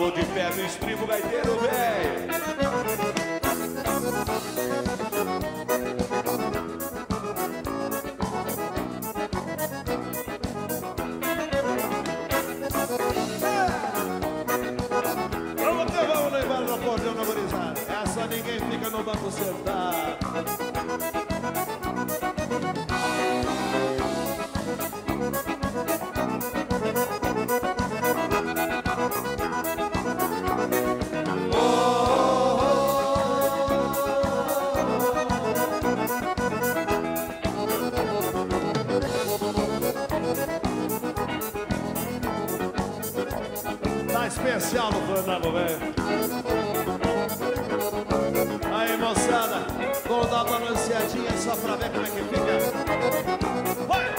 vou de pé no estribo, gaiteiro, véi. Vamos levar no portão na gurizada. Essa ninguém fica no banco sentado. Tá especial no Fandango, velho. Aí, moçada, vou dar uma balanceadinha só pra ver como é que fica. Vai!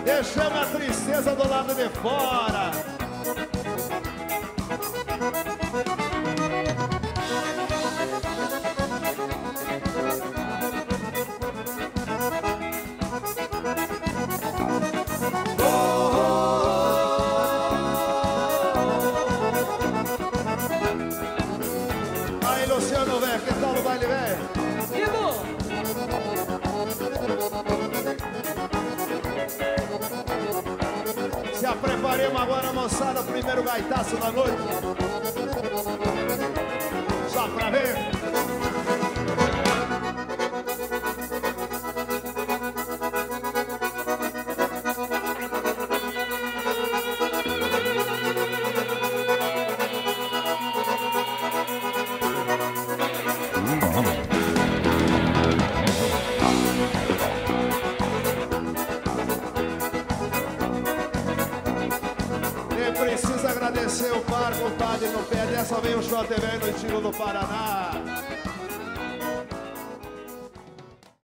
Deixando a tristeza do lado de fora. Aí, Luciano, velho, que tal o baile, velho? Se preparemos agora, moçada, primeiro gaitaço da noite. Só pra ver. Precisa agradecer o par, compadre, no pé dessa vem o Shot TV no estilo do Paraná.